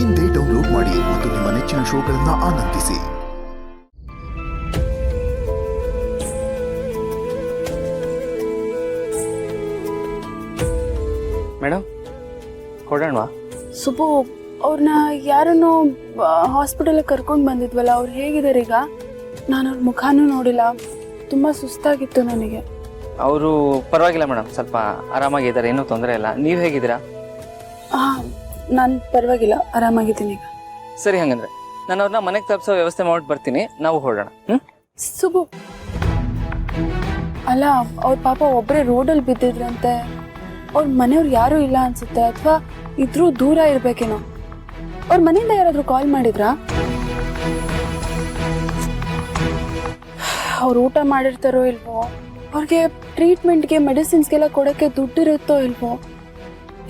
ಇಂದೇ ಡೌನ್ಲೋಡ್ ಮಾಡಿ ಮತ್ತು ನಿಮ್ಮ ನೆಚ್ಚಿನ ಶೋಗಳನ್ನು ಆನಂದಿಸಿ. ಮೇಡಮ್ ಹೊರಡೋಣವಾ? ಸುಬ್ಬು, ಅವ್ರನ್ನ ಯಾರನ್ನೋ ಹಾಸ್ಪಿಟಲ್ಗೆ ಕರ್ಕೊಂಡು ಬಂದಿದ್ವಲ್ಲ, ಅವ್ರು ಹೇಗಿದ್ದಾರೆ ಈಗ? ನಾನು ಅವ್ರ ಮುಖನೂ ನೋಡಿಲ್ಲ, ತುಂಬ ಸುಸ್ತಾಗಿತ್ತು ನನಗೆ. ಅವರು ಪರವಾಗಿಲ್ಲ ಮೇಡಮ್, ಸ್ವಲ್ಪ ಆರಾಮಾಗಿದ್ದಾರೆ, ಏನೂ ತೊಂದರೆ ಇಲ್ಲ. ನೀವು ಹೇಗಿದ್ದೀರಾ? ಹಾಂ, ನಾನು ಪರವಾಗಿಲ್ಲ, ಆರಾಮಾಗಿದ್ದೀನಿ ಈಗ. ಸರಿ, ಹಂಗಂದ್ರೆ ನಾನು ಅವ್ರನ್ನ ಮನೆಗೆ ತಲುಪಿಸೋ ವ್ಯವಸ್ಥೆ ಮಾಡ್ಬಿಟ್ಟು ಬರ್ತೀನಿ, ನಾವು ಹೊರಡೋಣ. ಸುಬ್ಬು, ಅಲ್ಲ, ಅವ್ರ ಪಾಪ ಒಬ್ಬರೇ ರೋಡಲ್ಲಿ ಬಿದ್ದಿದ್ರಂತೆ. ಅವ್ರ ಮನೆಯವ್ರು ಯಾರೂ ಇಲ್ಲ ಅನ್ಸುತ್ತೆ, ಅಥವಾ ಇದ್ರೂ ದೂರ ಇರ್ಬೇಕೇನೋ. ಅವ್ರ ಮನೆಯಿಂದ ಯಾರಾದರೂ ಕಾಲ್ ಮಾಡಿದ್ರಾ? ಅವ್ರು ಊಟ ಮಾಡಿರ್ತಾರೋ ಇಲ್ವೋ, ಅವ್ರಿಗೆ ಟ್ರೀಟ್ಮೆಂಟ್ಗೆ ಮೆಡಿಸಿನ್ಸ್ಗೆಲ್ಲ ಕೊಡೋಕ್ಕೆ ದುಡ್ಡಿರುತ್ತೋ ಇಲ್ವೋ?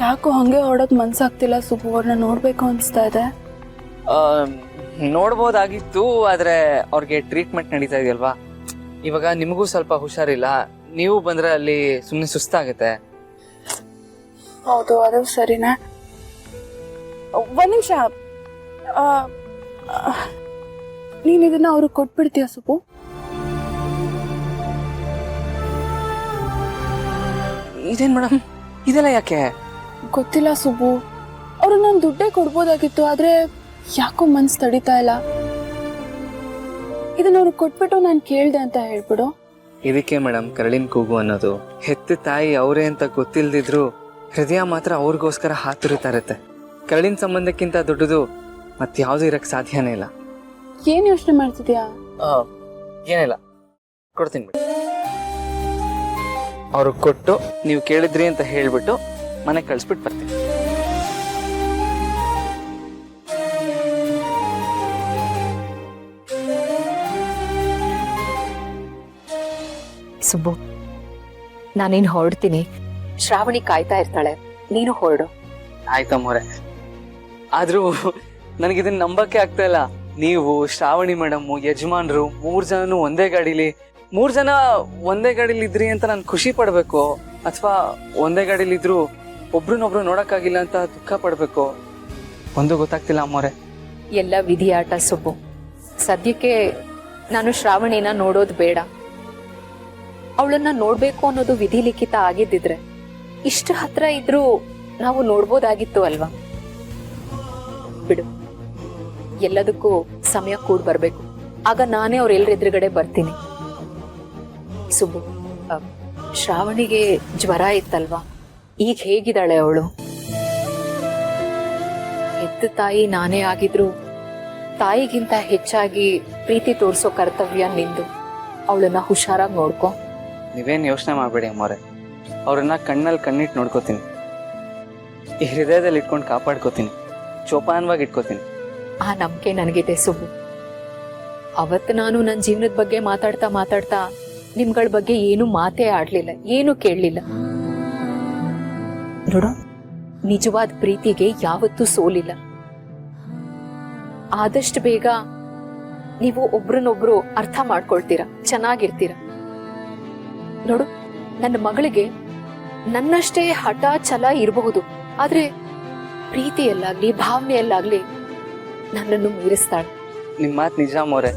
ಯಾಕೋ ಹಾಗೆ ಹೊಡೋಕೆ ಮನ್ಸಾಗ್ತಿಲ್ಲ ಸುಬ್ಬು, ಅವ್ರನ್ನ ನೋಡಬೇಕು ಅನಿಸ್ತಾ ಇದೆ. ನೋಡ್ಬೋದಾಗಿತ್ತು, ಆದರೆ ಅವ್ರಿಗೆ ಟ್ರೀಟ್ಮೆಂಟ್ ನಡೀತಾ ಇದೆಯಲ್ವಾ. ಇವಾಗ ನಿಮಗೂ ಸ್ವಲ್ಪ ಹುಷಾರಿಲ್ಲ, ನೀವು ಬಂದರೆ ಅಲ್ಲಿ ಸುಮ್ಮನೆ ಸುಸ್ತಾಗುತ್ತೆ. ಹೌದು, ಅದು ಸರಿನಾ. ಒಂದು ನಿಮಿಷ, ನೀನು ಇದನ್ನ ಅವ್ರಿಗೆ ಕೊಟ್ಬಿಡ್ತೀಯ ಸುಬ್ಬು? ಇದೇನು ಮೇಡಮ್, ಇದೆಲ್ಲ ಯಾಕೆ? ಗೊತ್ತಿಲ್ಲ ಸುಬ್ಬು, ಅವ್ರು ನಾನು ದುಡ್ಡೇ ಕೊಡ್ಬೋದಾಗಿತ್ತು, ಆದರೆ ಯಾಕೋ ಮನ್ಸು ತಡಿತಾ ಇಲ್ಲ. ಇದನ್ನ ಅವ್ರಿಗೆ ಕೊಟ್ಬಿಟ್ಟು ನಾನು ಕೇಳಿದೆ ಅಂತ ಹೇಳ್ಬಿಡು. ಇದಕ್ಕೆ ಮೇಡಮ್ ಕರಳಿನ ಕೂಗು ಅನ್ನೋದು. ಹೆತ್ತ ತಾಯಿ ಅವರೇ ಅಂತ ಗೊತ್ತಿಲ್ದಿದ್ರು ಹೃದಯ ಮಾತ್ರ ಅವ್ರಿಗೋಸ್ಕರ ಹಾತುರಿತಾ ಇರುತ್ತೆ. ಕರಳಿನ ಸಂಬಂಧಕ್ಕಿಂತ ದೊಡ್ಡದು ಮತ್ಯಾವುದು ಇರಕ್ಕೆ ಸಾಧ್ಯನೇ ಇಲ್ಲ. ಏನು ಯೋಚನೆ ಮಾಡ್ತಿದ್ಯಾ? ಏನಿಲ್ಲ, ಕೊಡ್ತೀನಿ ಬಿಡಿ. ಅವ್ರಿಗೆ ಕೊಟ್ಟು ನೀವು ಕೇಳಿದ್ರಿ ಅಂತ ಹೇಳ್ಬಿಟ್ಟು ಮನೆಗೆ ಕಳಿಸ್ಬಿಟ್ಟು ಬರ್ತೀನಿ. ಸುಬ್ಬು, ನಾನೇನು ಹೊರಡ್ತೀನಿ. ಶ್ರಾವಣಿ ಕಾಯ್ತಾ ಇರ್ತಾಳೆ, ನೀನು ಹೊರಡು. ಆಯ್ತಮ್ಮವ್ರೆ, ಆದ್ರೂ ನನಗಿದನ್ನ ನಂಬಕ್ಕೆ ಆಗ್ತಾ ಇಲ್ಲ. ನೀವು, ಶ್ರಾವಣಿ ಮೇಡಮ್, ಯಜಮಾನ್ರು 3 ಜನನು ಒಂದೇ ಗಾಡಿಲಿ, 3 ಜನ ಒಂದೇ ಗಾಡಿಲಿ ಇದ್ರಿ ಅಂತ ನಾನು ಖುಷಿ ಪಡ್ಬೇಕು, ಅಥವಾ ಒಂದೇ ಗಾಡಿಲಿ ಇದ್ರು ಒಬ್ರನ್ನೊಬ್ರು ನೋಡಕ್ಕಾಗಿಲ್ಲ ಅಂತ ದುಃಖ ಪಡ್ಬೇಕು? ಒಂದು ಗೊತ್ತಾಗ್ತಿಲ್ಲ ಅಮ್ಮವ್ರೆ. ಎಲ್ಲ ವಿಧಿಯಾಟ ಸುಬ್ಬು. ಸದ್ಯಕ್ಕೆ ನಾನು ಶ್ರಾವಣಿನ ನೋಡೋದು ಬೇಡ. ಅವಳನ್ನ ನೋಡ್ಬೇಕು ಅನ್ನೋದು ವಿಧಿ ಲಿಖಿತ ಆಗಿದ್ದಿದ್ರೆ ಇಷ್ಟು ಹತ್ರ ಇದ್ರೂ ನಾವು ನೋಡ್ಬೋದಾಗಿತ್ತು ಅಲ್ವಾ? ಬಿಡು, ಎಲ್ಲದಕ್ಕೂ ಸಮಯ ಕೂಡ ಬರ್ಬೇಕು. ಆಗ ನಾನೇ ಅವ್ರ ಎಲ್ರೆದುರುಗಡೆ ಬರ್ತೀನಿ. ಸುಬ್ಬು, ಶ್ರಾವಣಿಗೆ ಜ್ವರ ಇತ್ತಲ್ವಾ, ಈಗ ಹೇಗಿದ್ದಾಳೆ ಅವಳು? ಹೆತ್ತ ತಾಯಿ ನಾನೇ ಆಗಿದ್ರು ತಾಯಿಗಿಂತ ಹೆಚ್ಚಾಗಿ ಪ್ರೀತಿ ತೋರಿಸೋ ಕರ್ತವ್ಯ ನಿಂದು. ಅವಳನ್ನ ಹುಷಾರಾಗಿ ನೋಡ್ಕೊ. ನೀವೇನು ಯೋಚನೆ ಮಾಡಬೇಡಿ ಅಮ್ಮವ್ರೆ, ಅವ್ರನ್ನ ಕಣ್ಣಲ್ಲಿ ಕಣ್ಣಿಟ್ಟು ನೋಡ್ಕೋತೀನಿ, ಈ ಹೃದಯದಲ್ಲಿ ಇಟ್ಕೊಂಡು ಕಾಪಾಡ್ಕೋತೀನಿ, ಚೋಪಾನವಾಗಿ ಇಟ್ಕೋತೀನಿ. ಆ ನಂಬಿಕೆ ನನಗಿದೆ ಸುಬ್ಬು. ಅವತ್ತು ನಾನು ನನ್ನ ಜೀವನದ ಬಗ್ಗೆ ಮಾತಾಡ್ತಾ ನಿಮ್ಗಳ ಬಗ್ಗೆ ಏನು ಮಾತೇ ಆಡ್ಲಿಲ್ಲ, ಏನು ಕೇಳಲಿಲ್ಲ. ನೋಡು, ನಿಜವಾದ ಪ್ರೀತಿಗೆ ಯಾವತ್ತೂ ಸೋಲಿಲ್ಲ. ಆದಷ್ಟು ಬೇಗ ನೀವು ಒಬ್ರನ್ನೊಬ್ರು ಅರ್ಥ ಮಾಡ್ಕೊಳ್ತೀರಾ, ಚೆನ್ನಾಗಿರ್ತೀರ. ನೋಡು, ನನ್ನ ಮಗಳಿಗೆ ನನ್ನಷ್ಟೇ ಹಠ ಛಲ ಇರಬಹುದು, ಆದ್ರೆ ಪ್ರೀತಿಯಲ್ಲಾಗ್ಲಿ ಭಾವನೆಯಲ್ಲಾಗ್ಲಿ ನನ್ನನ್ನು ಮೀರಿಸ್ತಾಳೆ. ನಿಮ್ಮ ಮಾತು ನಿಜ ಅಮ್ಮವ್ರೆ.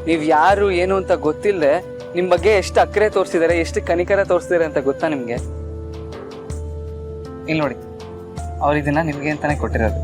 ನೀವು ಯಾರು ಏನು ಅಂತ ಗೊತ್ತಿಲ್ಲದೆ ನಿಮ್ಮ ಬಗ್ಗೆ ಎಷ್ಟು ಅಕ್ಕರೆ ತೋರಿಸಿದಾರೆ, ಎಷ್ಟು ಕನಿಕರ ತೋರಿಸಿದಾರೆ ಅಂತ ಗೊತ್ತಾ ನಿಮ್ಗೆ? ಇಲ್ಲಿ ನೋಡಿ, ಅವ್ರು ಇದನ್ನ ನಿಮ್ಗೆ ಅಂತಾನೆ ಕೊಟ್ಟಿರೋದು.